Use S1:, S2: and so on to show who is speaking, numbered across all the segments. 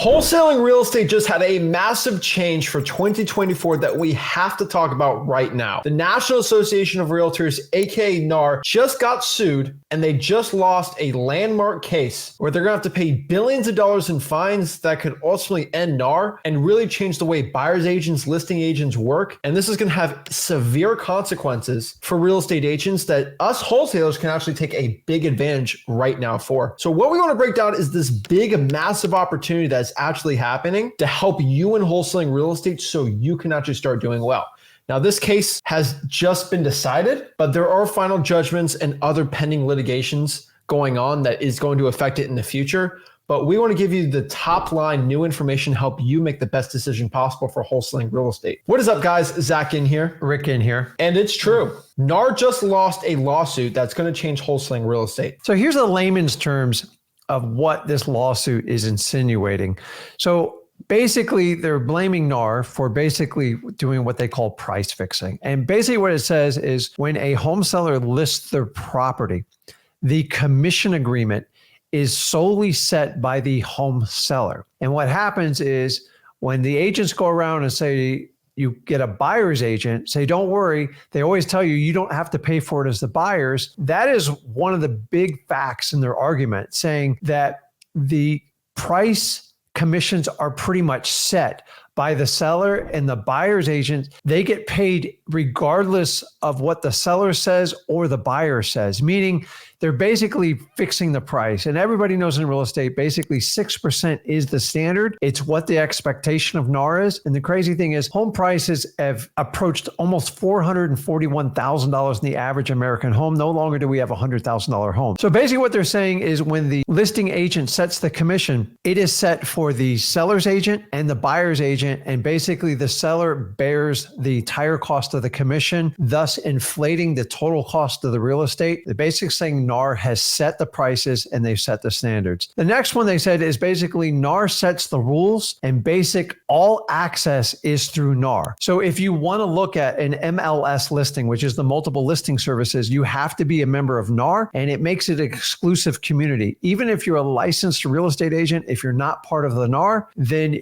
S1: Wholesaling real estate just had a massive change for 2024 that we have to talk about right now. The National Association of Realtors, aka NAR, just got sued and they just lost a landmark case where they're gonna have to pay billions of dollars in fines that could ultimately end NAR and really change the way buyers agents, listing agents work. And this is gonna have severe consequences for real estate agents that us wholesalers can actually take a big advantage right now for. So what we wanna break down is this big, massive opportunity that's actually happening to help you in wholesaling real estate so you can actually start doing well. Now, this case has just been decided, but there are final judgments and other pending litigations going on that is going to affect it in the future. But we want to give you the top line new information to help you make the best decision possible for wholesaling real estate. What is up, guys? Zach in here.
S2: Rick in here.
S1: And it's true. NAR just lost a lawsuit that's going to change wholesaling real estate.
S2: So here's the layman's terms of what this lawsuit is insinuating. So basically, they're blaming NAR for basically doing what they call price fixing. And basically what it says is when a home seller lists their property, the commission agreement is solely set by the home seller. And what happens is when the agents go around and say, you get a buyer's agent, say, don't worry. They always tell you, you don't have to pay for it as the buyers. That is one of the big facts in their argument, saying that the price commissions are pretty much set by the seller, and the buyer's agent, they get paid regardless of what the seller says or the buyer says, meaning they're basically fixing the price. And everybody knows in real estate, basically 6% is the standard. It's what the expectation of NAR is. And the crazy thing is home prices have approached almost $441,000 in the average American home. No longer do we have a $100,000 home. So basically what they're saying is when the listing agent sets the commission, it is set for the seller's agent and the buyer's agent. And basically the seller bears the entire cost of the commission, thus inflating the total cost of the real estate. The basic saying NAR has set the prices and they've set the standards. The next one they said is basically NAR sets the rules and basic all access is through NAR. So if you want to look at an MLS listing, which is the multiple listing services, you have to be a member of NAR and it makes it an exclusive community. Even if you're a licensed real estate agent, if you're not part of the NAR, then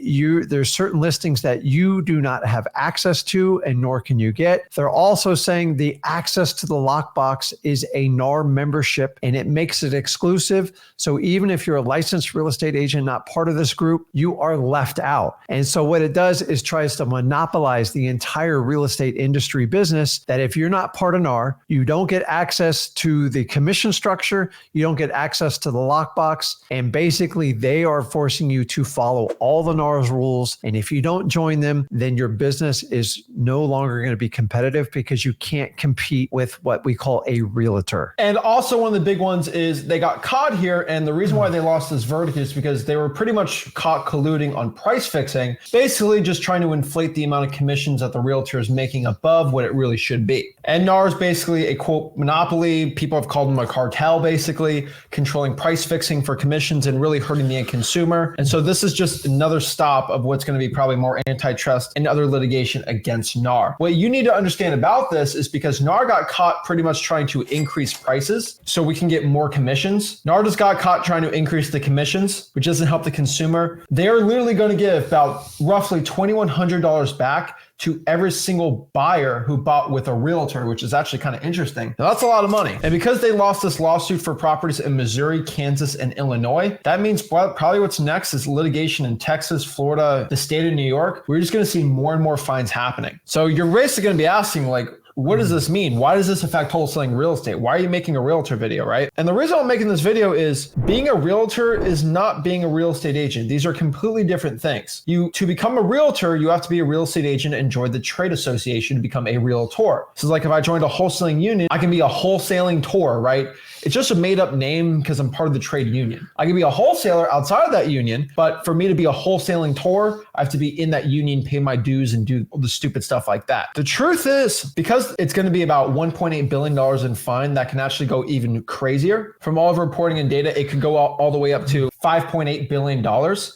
S2: there's certain listings that you do not have access to and nor can you get. They're also saying the access to the lockbox is a NAR membership and it makes it exclusive. So even if you're a licensed real estate agent, not part of this group, you are left out. And so what it does is tries to monopolize the entire real estate industry business, that if you're not part of NAR, you don't get access to the commission structure, you don't get access to the lockbox, and basically they are forcing you to follow all the NAR's rules. And if you don't join them, then your business is no longer going to be competitive because you can't compete with what we call a realtor.
S1: And also one of the big ones is they got caught here. And the reason why they lost this verdict is because they were pretty much caught colluding on price fixing, basically just trying to inflate the amount of commissions that the realtor is making above what it really should be. And NAR is basically a quote monopoly. People have called them a cartel, basically controlling price fixing for commissions and really hurting the end consumer. And so this is just another stop of what's going to be probably more antitrust and other litigation against NAR. What you need to understand about this is because NAR got caught pretty much trying to increase prices so we can get more commissions. NAR just got caught trying to increase the commissions, which doesn't help the consumer. They are literally going to give about roughly $2,100 back to every single buyer who bought with a realtor, which is actually kind of interesting. Now, that's a lot of money. And because they lost this lawsuit for properties in Missouri, Kansas, and Illinois, that means probably what's next is litigation in Texas, Florida, the state of New York. We're just going to see more and more fines happening. So you're basically going to be asking, like, what does this mean? Why does this affect wholesaling real estate? Why are you making a realtor video, right? And the reason I'm making this video is being a realtor is not being a real estate agent. These are completely different things. To become a realtor, you have to be a real estate agent and join the trade association to become a realtor. So like if I joined a wholesaling union, I can be a wholesaling tour, right? It's just a made up name because I'm part of the trade union. I can be a wholesaler outside of that union, but for me to be a wholesaling tour, I have to be in that union, pay my dues and do all the stupid stuff like that. The truth is, because it's going to be about $1.8 billion in fine that can actually go even crazier. From all of the reporting and data, it could go all the way up to $5.8 billion,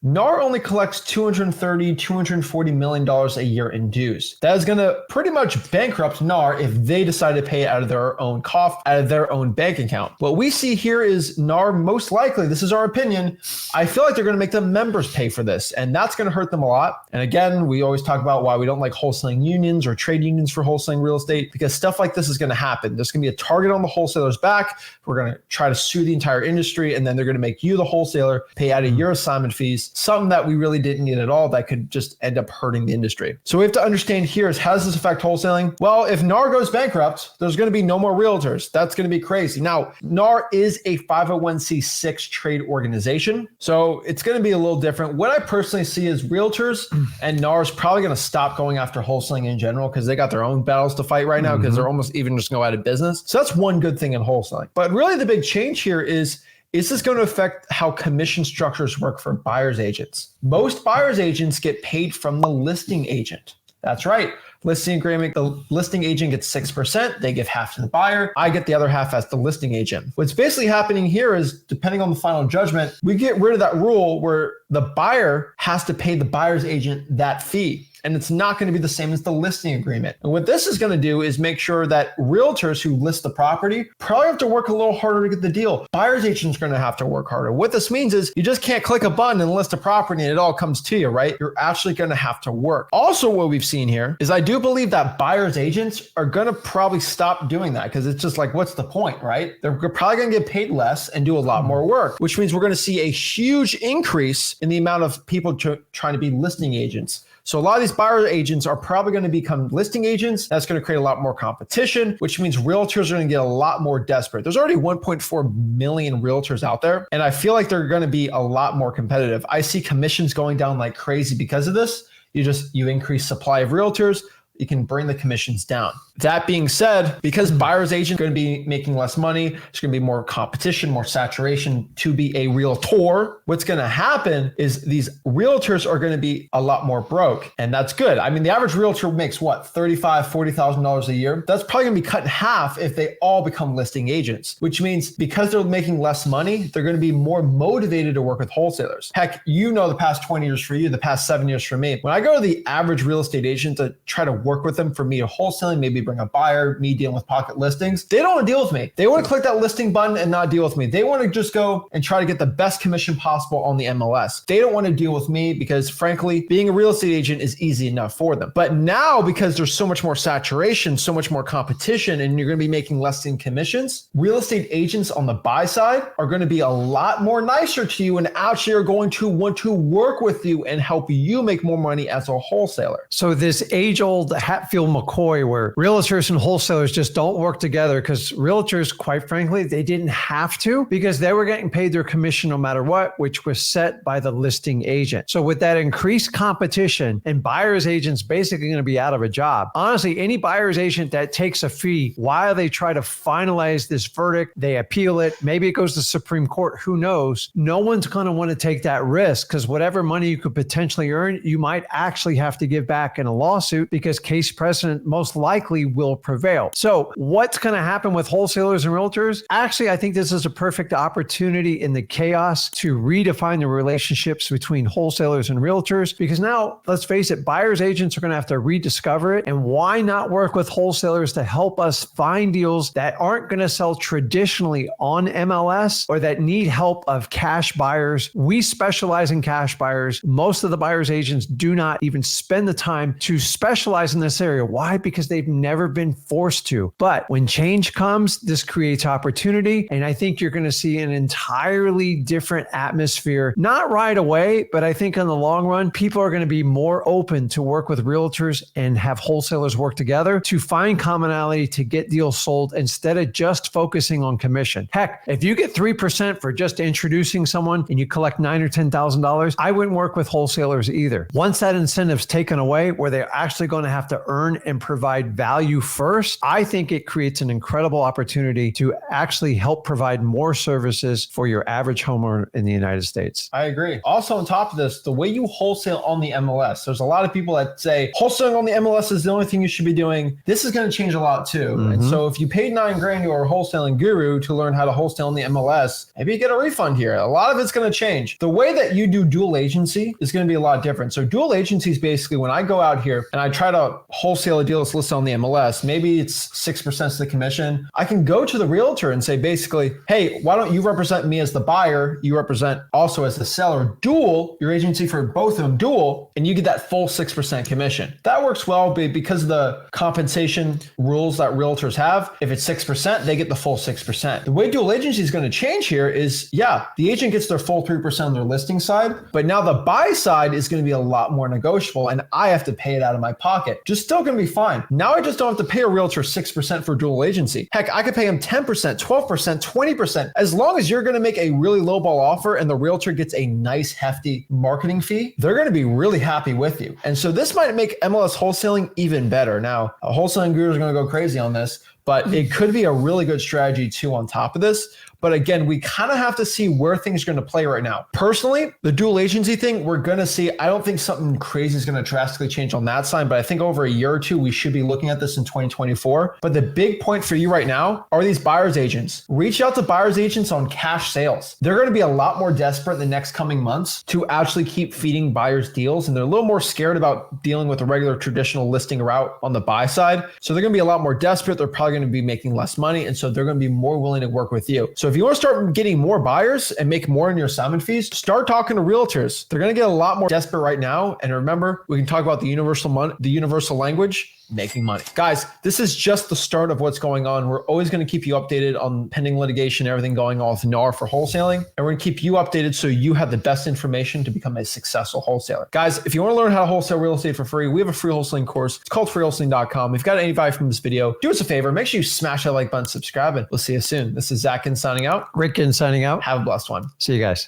S1: NAR only collects $230, $240 million a year in dues. That is going to pretty much bankrupt NAR if they decide to pay it out of their own cough, out of their own bank account. What we see here is NAR most likely, this is our opinion, I feel like they're going to make the members pay for this, and that's going to hurt them a lot. And again, we always talk about why we don't like wholesaling unions or trade unions for wholesaling real estate, because stuff like this is going to happen. There's going to be a target on the wholesaler's back. We're going to try to sue the entire industry, and then they're going to make you, the wholesaler, pay out of your assignment fees, something that we really didn't need at all that could just end up hurting the industry. So we have to understand here is, how does this affect wholesaling? Well, if NAR goes bankrupt, there's going to be no more realtors. That's going to be crazy. Now, NAR is a 501c6 trade organization, so it's going to be a little different. What I personally see is realtors and NAR is probably going to stop going after wholesaling in general because they got their own battles to fight right now because they're almost even just going out of business. So that's one good thing in wholesaling. But really the big change here is this going to affect how commission structures work for buyer's agents? Most buyer's agents get paid from the listing agent. That's right. Listing agreement, the listing agent gets 6%. They give half to the buyer. I get the other half as the listing agent. What's basically happening here is, depending on the final judgment, we get rid of that rule where the buyer has to pay the buyer's agent that fee. And it's not going to be the same as the listing agreement. And what this is going to do is make sure that realtors who list the property probably have to work a little harder to get the deal. Buyer's agents are going to have to work harder. What this means is you just can't click a button and list a property and it all comes to you, right? You're actually going to have to work. Also, what we've seen here is I do believe that buyer's agents are going to probably stop doing that because it's just like, what's the point, right? They're probably going to get paid less and do a lot more work, which means we're going to see a huge increase in the amount of people trying to be listing agents. So a lot of these buyer agents are probably going to become listing agents. That's going to create a lot more competition, which means realtors are going to get a lot more desperate. There's already 1.4 million realtors out there, and I feel like they're going to be a lot more competitive. I see commissions going down like crazy because of this. You increase supply of realtors, you can bring the commissions down. That being said, because buyer's agent are going to be making less money, there's going to be more competition, more saturation to be a realtor. What's going to happen is these realtors are going to be a lot more broke, and that's good. I mean, the average realtor makes what, $35,000, $40,000 a year? That's probably going to be cut in half if they all become listing agents, which means because they're making less money, they're going to be more motivated to work with wholesalers. Heck, you know, the past 20 years for you, the past 7 years for me. When I go to the average real estate agent to try to work with them for me to wholesaling, maybe bring a buyer, me dealing with pocket listings, they don't want to deal with me. They want to click that listing button and not deal with me. They want to just go and try to get the best commission possible on the MLS. They don't want to deal with me because frankly, being a real estate agent is easy enough for them. But now, because there's so much more saturation, so much more competition, and you're going to be making less in commissions, real estate agents on the buy side are going to be a lot more nicer to you and actually are going to want to work with you and help you make more money as a wholesaler.
S2: So this age-old Hatfield-McCoy where realtors and wholesalers just don't work together, because realtors, quite frankly, they didn't have to because they were getting paid their commission no matter what, which was set by the listing agent. So with that increased competition and buyer's agents basically going to be out of a job, honestly, any buyer's agent that takes a fee while they try to finalize this verdict, they appeal it, maybe it goes to Supreme Court, who knows? No one's going to want to take that risk because whatever money you could potentially earn, you might actually have to give back in a lawsuit because case precedent most likely will prevail. So what's going to happen with wholesalers and realtors? Actually, I think this is a perfect opportunity in the chaos to redefine the relationships between wholesalers and realtors, because now, let's face it, buyer's agents are going to have to rediscover it. And why not work with wholesalers to help us find deals that aren't going to sell traditionally on MLS or that need help of cash buyers? We specialize in cash buyers. Most of the buyer's agents do not even spend the time to specialize in this area. Why? Because they've never been forced to. But when change comes, this creates opportunity. And I think you're going to see an entirely different atmosphere, not right away, but I think in the long run, people are going to be more open to work with realtors and have wholesalers work together to find commonality to get deals sold instead of just focusing on commission. Heck, if you get 3% for just introducing someone and you collect $9,000 or $10,000, I wouldn't work with wholesalers either. Once that incentive's taken away, where they're actually going to have have to earn and provide value first, I think it creates an incredible opportunity to actually help provide more services for your average homeowner in the United States.
S1: I agree. Also, on top of this, the way you wholesale on the MLS, there's a lot of people that say wholesaling on the MLS is the only thing you should be doing. This is going to change a lot too. And so if you paid $9,000 to a wholesaling guru to learn how to wholesale on the MLS, maybe you get a refund here. A lot of it's going to change. The way that you do dual agency is going to be a lot different. So dual agency is basically when I go out here and I try to wholesale a deal that's listed on the MLS, maybe it's 6% of the commission. I can go to the realtor and say basically, hey, why don't you represent me as the buyer? You represent also as the seller. Dual, your agency for both of them, dual, and you get that full 6% commission. That works well because of the compensation rules that realtors have. If it's 6%, they get the full 6%. The way dual agency is going to change here is, yeah, the agent gets their full 3% on their listing side, but now the buy side is going to be a lot more negotiable and I have to pay it out of my pocket. Just still going to be fine. Now I just don't have to pay a realtor 6% for dual agency. Heck, I could pay him 10%, 12%, 20%. As long as you're going to make a really low ball offer and the realtor gets a nice hefty marketing fee, they're going to be really happy with you. And so this might make MLS wholesaling even better. Now, a wholesaling guru is going to go crazy on this, but it could be a really good strategy too on top of this. But again, we kind of have to see where things are going to play right now. Personally, the dual agency thing, we're going to see, I don't think something crazy is going to drastically change on that side, but I think over a year or two, we should be looking at this in 2024. But the big point for you right now are these buyer's agents. Reach out to buyer's agents on cash sales. They're going to be a lot more desperate in the next coming months to actually keep feeding buyers deals. And they're a little more scared about dealing with a regular traditional listing route on the buy side. So they're going to be a lot more desperate. They're probably going to be making less money. And so they're going to be more willing to work with you. So if you want to start getting more buyers and make more in your assignment fees, start talking to realtors. They're going to get a lot more desperate right now. And remember, we can talk about the universal language, making money. Guys, this is just the start of what's going on. We're always going to keep you updated on pending litigation, everything going on with Nar for wholesaling. And we're going to keep you updated so you have the best information to become a successful wholesaler. Guys, if you want to learn how to wholesale real estate for free, we have a free wholesaling course. It's called freewholesaling.com. If you've got any value from this video, do us a favor. Make sure you smash that like button, subscribe, and we'll see you soon. This is Zach signing out.
S2: Rick signing out.
S1: Have a blessed one.
S2: See you guys.